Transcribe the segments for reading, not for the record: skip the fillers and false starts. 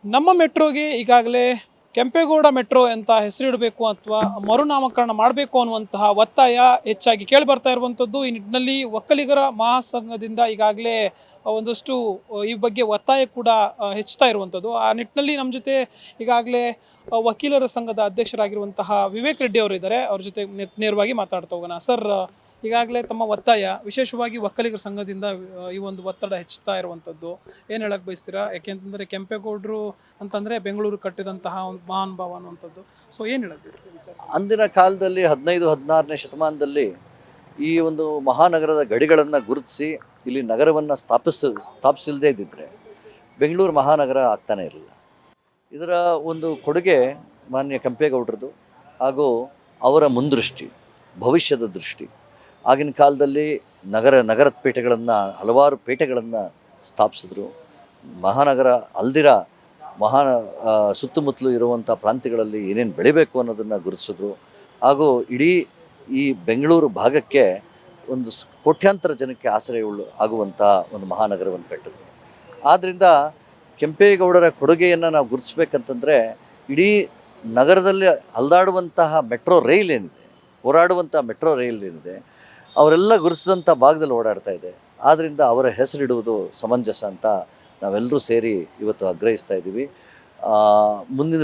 ನಮ್ಮ ಮೆಟ್ರೋಗೆ ಈಗಾಗಲೇ ಕೆಂಪೇಗೌಡ ಮೆಟ್ರೋ ಅಂತ ಹೆಸರಿಡಬೇಕು ಅಥವಾ ಮರುನಾಮಕರಣ ಮಾಡಬೇಕು ಅನ್ನುವಂತಹ ಒತ್ತಾಯ ಹೆಚ್ಚಾಗಿ ಕೇಳಿ ಬರ್ತಾ ಇರುವಂಥದ್ದು. ಈ ನಿಟ್ಟಿನಲ್ಲಿ ಒಕ್ಕಲಿಗರ ಮಹಾಸಂಘದಿಂದ ಈಗಾಗಲೇ ಒಂದಷ್ಟು ಈ ಬಗ್ಗೆ ಒತ್ತಾಯ ಕೂಡ ಹೆಚ್ಚುತ್ತಾ ಇರುವಂಥದ್ದು. ಆ ನಿಟ್ಟಿನಲ್ಲಿ ನಮ್ಮ ಜೊತೆ ಈಗಾಗಲೇ ವಕೀಲರ ಸಂಘದ ಅಧ್ಯಕ್ಷರಾಗಿರುವಂತಹ ವಿವೇಕ್ ರೆಡ್ಡಿ ಅವರು ಇದ್ದಾರೆ. ಅವ್ರ ಜೊತೆ ನೇರವಾಗಿ ಮಾತಾಡ್ತಾ ಹೋಗೋಣ. ಸರ್, ಈಗಾಗಲೇ ತಮ್ಮ ಒತ್ತಾಯ ವಿಶೇಷವಾಗಿ ಒಕ್ಕಲಿಗರ ಸಂಘದಿಂದ ಈ ಒಂದು ಒತ್ತಡ ಹೆಚ್ಚುತ್ತಾ ಇರುವಂಥದ್ದು ಏನು ಹೇಳಕ್ಕೆ ಬಯಸ್ತೀರಾ? ಯಾಕೆಂತಂದರೆ ಕೆಂಪೇಗೌಡರು ಅಂತಂದರೆ ಬೆಂಗಳೂರು ಕಟ್ಟಿದಂತಹ ಒಂದು ಮಹಾನ್ ಭಾವ ಅನ್ನುವಂಥದ್ದು. ಸೊ ಏನು ಹೇಳಕ್ಕೆ ಬಯಸ್ತೀರಾ ವಿಚಾರ? ಅಂದಿನ ಕಾಲದಲ್ಲಿ 15-16ನೇ ಶತಮಾನದಲ್ಲಿ ಈ ಒಂದು ಮಹಾನಗರದ ಗಡಿಗಳನ್ನು ಗುರುತಿಸಿ ಇಲ್ಲಿ ನಗರವನ್ನು ಸ್ಥಾಪಿಸಿಲ್ಲದೇ ಇದ್ದಿದ್ರೆ ಬೆಂಗಳೂರು ಮಹಾನಗರ ಆಗ್ತಾನೆ ಇರಲಿಲ್ಲ. ಇದರ ಒಂದು ಕೊಡುಗೆ ಮಾನ್ಯ ಕೆಂಪೇಗೌಡರದು ಹಾಗೂ ಅವರ ಮುಂದೃಷ್ಟಿ, ಭವಿಷ್ಯದ ದೃಷ್ಟಿ. ಆಗಿನ ಕಾಲದಲ್ಲಿ ನಗರದ ಪೇಟೆಗಳನ್ನು, ಹಲವಾರು ಪೇಟೆಗಳನ್ನು ಸ್ಥಾಪಿಸಿದ್ರು. ಮಹಾನಗರ ಅಲ್ದಿರ ಸುತ್ತಮುತ್ತಲು ಇರುವಂಥ ಪ್ರಾಂತ್ಯಗಳಲ್ಲಿ ಏನೇನು ಬೆಳಿಬೇಕು ಅನ್ನೋದನ್ನು ಗುರುತಿಸಿದ್ರು. ಹಾಗೂ ಇಡೀ ಈ ಬೆಂಗಳೂರು ಭಾಗಕ್ಕೆ ಒಂದು ಕೋಟ್ಯಾಂತರ ಜನಕ್ಕೆ ಆಶ್ರಯ ಆಗುವಂಥ ಒಂದು ಮಹಾನಗರವನ್ನು ಕಟ್ಟಿದ್ರು. ಆದ್ದರಿಂದ ಕೆಂಪೇಗೌಡರ ಕೊಡುಗೆಯನ್ನು ನಾವು ಗುರುತಿಸ್ಬೇಕಂತಂದರೆ ಇಡೀ ನಗರದಲ್ಲಿ ಹಲ್ದಾಡುವಂತಹ ಮೆಟ್ರೋ ರೈಲ್ ಏನಿದೆ, ಓಡಾಡುವಂಥ ಮೆಟ್ರೋ ರೈಲ್ ಏನಿದೆ, ಅವರೆಲ್ಲ ಗುರುತಿಸಿದಂಥ ಭಾಗದಲ್ಲಿ ಓಡಾಡ್ತಾ ಇದೆ. ಆದ್ದರಿಂದ ಅವರ ಹೆಸರಿಡುವುದು ಸಮಂಜಸ ಅಂತ ನಾವೆಲ್ಲರೂ ಸೇರಿ ಇವತ್ತು ಆಗ್ರಹಿಸ್ತಾ ಇದ್ದೀವಿ.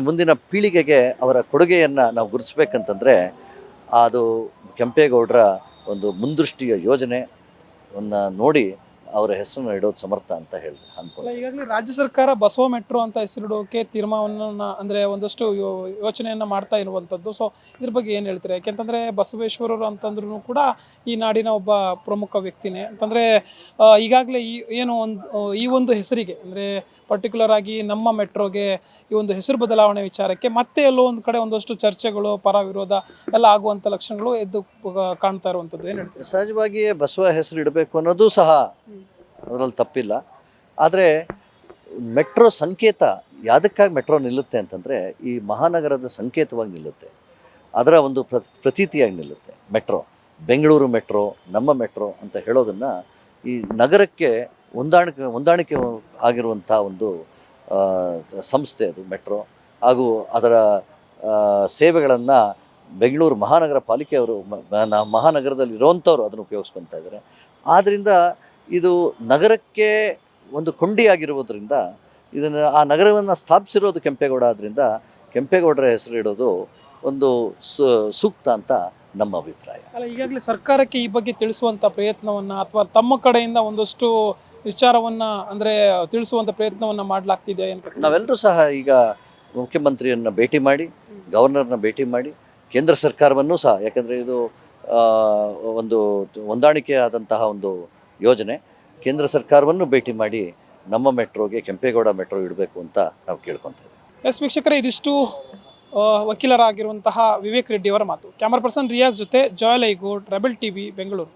ಮುಂದಿನ ಪೀಳಿಗೆಗೆ ಅವರ ಕೊಡುಗೆಯನ್ನು ನಾವು ಗುರುತಿಸ್ಬೇಕಂತಂದರೆ ಅದು ಕೆಂಪೇಗೌಡರ ಒಂದು ಮುಂದೃಷ್ಟಿಯ ಯೋಜನೆಯನ್ನು ನೋಡಿ ಅವರ ಹೆಸರನ್ನು ಇಡೋದು ಸಮರ್ಥ ಅಂತ ಅನ್ಕೊಂಡು. ಈಗಾಗಲೇ ರಾಜ್ಯ ಸರ್ಕಾರ ಬಸವ ಮೆಟ್ರೋ ಅಂತ ಹೆಸರಿಡೋಕೆ ತೀರ್ಮಾನವನ್ನು ಅಂದರೆ ಒಂದಷ್ಟು ಯೋಚನೆಯನ್ನು ಮಾಡ್ತಾ ಇರುವಂಥದ್ದು. ಸೊ ಇದ್ರ ಬಗ್ಗೆ ಏನು ಹೇಳ್ತೀರಾ? ಯಾಕೆಂತಂದರೆ ಬಸವೇಶ್ವರರು ಅಂತಂದ್ರೂ ಕೂಡ ಈ ನಾಡಿನ ಒಬ್ಬ ಪ್ರಮುಖ ವ್ಯಕ್ತಿನೇ ಅಂತಂದರೆ ಈಗಾಗಲೇ ಈ ಒಂದು ಹೆಸರಿಗೆ ಅಂದರೆ ಪರ್ಟಿಕ್ಯುಲರ್ ಆಗಿ ನಮ್ಮ ಮೆಟ್ರೋಗೆ ಈ ಒಂದು ಹೆಸರು ಬದಲಾವಣೆ ವಿಚಾರಕ್ಕೆ ಮತ್ತೆ ಎಲ್ಲೋ ಒಂದು ಕಡೆ ಒಂದಷ್ಟು ಚರ್ಚೆಗಳು, ಪರ ವಿರೋಧ ಎಲ್ಲ ಆಗುವಂಥ ಲಕ್ಷಣಗಳು ಎದ್ದು ಕಾಣ್ತಾ ಇರುವಂಥದ್ದು. ಏನು ಹೇಳ್ತೀರಾ? ಸಹಜವಾಗಿಯೇ ಬಸವ ಹೆಸರು ಇಡಬೇಕು ಅನ್ನೋದು ಸಹ ಅದರಲ್ಲಿ ತಪ್ಪಿಲ್ಲ. ಆದರೆ ಮೆಟ್ರೋ ಸಂಕೇತ ಯಾವುದಕ್ಕಾಗಿ ಮೆಟ್ರೋ ನಿಲ್ಲುತ್ತೆ ಅಂತಂದರೆ ಈ ಮಹಾನಗರದ ಸಂಕೇತವಾಗಿ ನಿಲ್ಲುತ್ತೆ, ಅದರ ಒಂದು ಪ್ರತೀತಿಯಾಗಿ ನಿಲ್ಲುತ್ತೆ. ಮೆಟ್ರೋ, ಬೆಂಗಳೂರು ಮೆಟ್ರೋ, ನಮ್ಮ ಮೆಟ್ರೋ ಅಂತ ಹೇಳೋದನ್ನು ಈ ನಗರಕ್ಕೆ ಹೊಂದಾಣಿಕೆ ಆಗಿರುವಂಥ ಒಂದು ಸಂಸ್ಥೆ ಅದು ಮೆಟ್ರೋ. ಹಾಗೂ ಅದರ ಸೇವೆಗಳನ್ನು ಬೆಂಗಳೂರು ಮಹಾನಗರ ಪಾಲಿಕೆಯವರು ಮಹಾನಗರದಲ್ಲಿ ಇರೋವಂಥವ್ರು ಅದನ್ನು ಉಪಯೋಗಿಸ್ಕೊತಾ ಇದ್ದಾರೆ. ಆದ್ದರಿಂದ ಇದು ನಗರಕ್ಕೆ ಒಂದು ಕೊಂಡಿಯಾಗಿರುವುದರಿಂದ ಇದನ್ನು ಆ ನಗರವನ್ನು ಸ್ಥಾಪಿಸಿರೋದು ಕೆಂಪೇಗೌಡ. ಆದ್ದರಿಂದ ಕೆಂಪೇಗೌಡರ ಹೆಸರು ಇಡೋದು ಒಂದು ಸೂಕ್ತ ಅಂತ ನಮ್ಮ ಅಭಿಪ್ರಾಯ. ಅಲ್ಲ, ಈಗಾಗಲೇ ಸರ್ಕಾರಕ್ಕೆ ಈ ಬಗ್ಗೆ ತಿಳಿಸುವಂಥ ಪ್ರಯತ್ನವನ್ನು ಅಥವಾ ತಮ್ಮ ಕಡೆಯಿಂದ ಒಂದಷ್ಟು ವಿಚಾರವನ್ನು ಅಂದರೆ ತಿಳಿಸುವಂಥ ಪ್ರಯತ್ನವನ್ನು ಮಾಡಲಾಗ್ತಿದೆ ಅಂತ ನಾವೆಲ್ಲರೂ ಸಹ ಈಗ ಮುಖ್ಯಮಂತ್ರಿಯನ್ನು ಭೇಟಿ ಮಾಡಿ, ಗವರ್ನರ್ನ ಭೇಟಿ ಮಾಡಿ, ಕೇಂದ್ರ ಸರ್ಕಾರವನ್ನು ಸಹ, ಯಾಕಂದರೆ ಇದು ಒಂದು ಹೊಂದಾಣಿಕೆ ಆದಂತಹ ಒಂದು ಯೋಜನೆ, ಕೇಂದ್ರ ಸರ್ಕಾರವನ್ನು ಭೇಟಿ ಮಾಡಿ ನಮ್ಮ ಮೆಟ್ರೋಗೆ ಕೆಂಪೇಗೌಡ ಮೆಟ್ರೋ ಇಡಬೇಕು ಅಂತ ನಾವು ಕೇಳ್ಕೊತಾ ಇದ್ದೀವಿ. ಎಸ್ ವೀಕ್ಷಕರೇ, ಇದಿಷ್ಟು ವಕೀಲರಾಗಿರುವಂತಹ ವಿವೇಕ್ ರೆಡ್ಡಿ ಅವರ ಮಾತು. ಕ್ಯಾಮರಾ ಪರ್ಸನ್ ರಿಯಾಜ್ ಜೊತೆ ಜಾಯ್ ಲೈಗೌಡ್, ರೆಬೆಲ್ ಟಿವಿ, ಬೆಂಗಳೂರು.